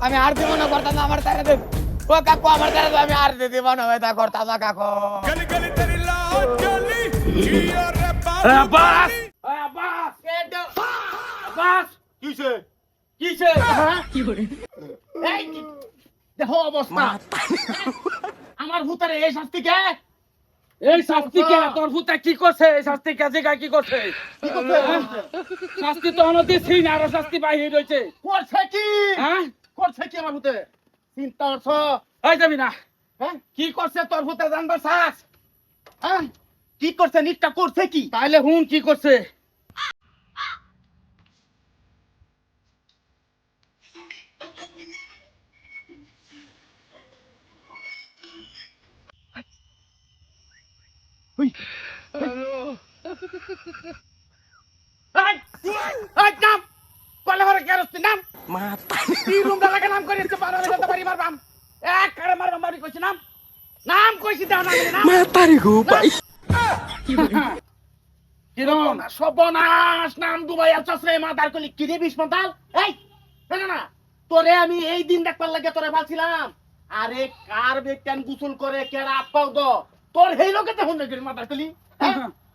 আমি আর দিব না করতাম না আমার তারে দে ও কাকু আমার তারে দে আমি আর দিব না ভাই তা করতাম না কাকু गली गली तेरी लाहौर चली जियो रे আব্বাস बाबू আব্বাস আব্বাস কিসে কিসে এই দেখো অবস্থা আমার ভূতারে এই শাস্তি কে এই শাস্তি কে তোর ভূতে কি করছে এই শাস্তি কে জিগা কি করছে কি করছে শাস্তি তো অনতি সিন আর শাস্তি বাহির হইছে করছে কি হ্যাঁ করছে কি আমার ভূতে চিন্তা করছ এই যাবি না হ্যাঁ কি করছে তোর ভূতে জানবার চাস হ্যাঁ কি করছে নিটটা করছে কি তাইলে হুন কি করছে এই এই নাম কলে হরে কেরস্তি নাম মাতা কি রুম দালাকে নাম করিস পারো রে তো পারি মারবাম এক করে মারবাম মারি কইছি নাম নাম কইছি দাও না নাম মাতারি গো ভাই কিরম সর্বনাশ নাম দুবাই আছস রে মাদার কলি কি রে বিস্মতাল এই না না তোরে আমি এই দিন দেখবার লাগে তোরে ভালছিলাম আরে কার বেটান গোসল করে কেরা আপাও দ তোর হেই লোকে তো হন্ডে গরি মাদার কলি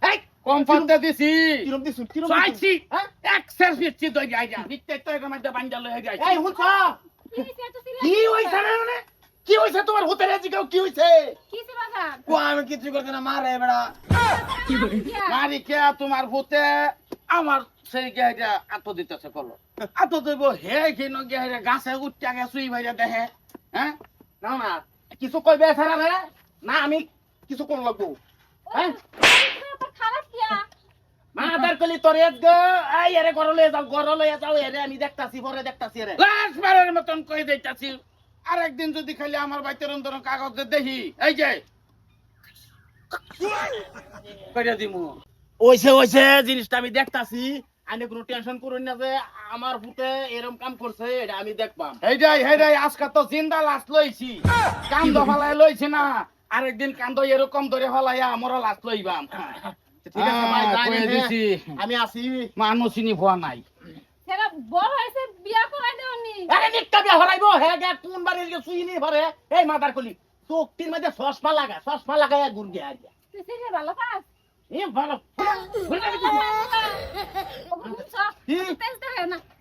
এই কম ফান্ডে দিছি কিরম দিছু কিরম চাইছি হ্যাঁ এক সেরফিসি দই যাই যা নিতে তো এর মধ্যে বান্ডা লয়ে যাই এই হুনছ কি হইছে রে মানে কি হইছে তোমার হুতেরে জিগাও কি হইছে কো আমি কিছু করতে না মারে বেড়া মারি কে তোমার ভূতে আমার সেই গে এটা আত্ম দিতেছে কল আত্ম দেব হে কি নগে হে গাছে উঠটা গে সুই ভাইরা দেহে হ্যাঁ না না কিছু কইবে ছাড়া রে না আমি কিছু কোন লাগবো হ্যাঁ মাদার কলি তোর এক গো আই এরে গরলে যাও এরে আমি দেখতাছি পরে দেখতাছি রে লাস্ট বারের মতন কই দিতাছি আরেকদিন যদি খালি আমার বাইতের অন্তর কাগজে দেখি এই যে কইরা দিমু ওইছে জিনিসটা আমি দেখতাছি আমি কোনো টেনশন করুন না যে আমার ভূতে এরকম কাম করছে এটা আমি দেখবাম হেডাই আজকে তো জিন্দা লাশ লইছি কান্দ ফালাই লইছি না আরেকদিন কান্দ এরকম ধরে ফালাইয়া আমরা লাশ লইবাম ঠিক আছে ভাই যাই কয়ে রে। দিছি আমি আসি মানুষ চিনি ভুয়া নাই সেটা বড় হয়েছে বিয়া করাই দেওনি আরে নিকটা বিয়া হরাইবো হে গে কোন বাড়ি গে সুইনি ভরে এই মাদার কলি চোখটির মধ্যে চশমা লাগায় গুড় গে আগে তুই সেটা ভালো পাস এ ভালো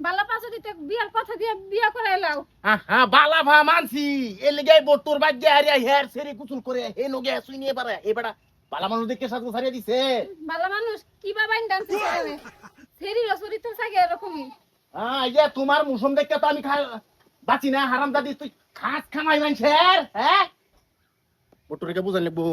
ভালো পাস যদি বিয়ার কথা দিয়ে বিয়া করাই লাও হ্যাঁ বালা ভা মানছি এ লিগাই বটুর বাজ্যে হারিয়া হেয়ার সেরি কুচুল করে হে নগে সুইনি পারে এবারে বালা মানুষ দেখে সাথে সারিয়ে দিছে ভালো মানুষ কি বাবা ডান্স করে সেরি রসুরি তো সাগে এরকমই হ্যাঁ এই যে তোমার মুসম দেখতে তো আমি বাঁচি না হারাম দাদি তুই খাস খামাই মানছের হ্যাঁ বটুরিকে বুঝান লাগবো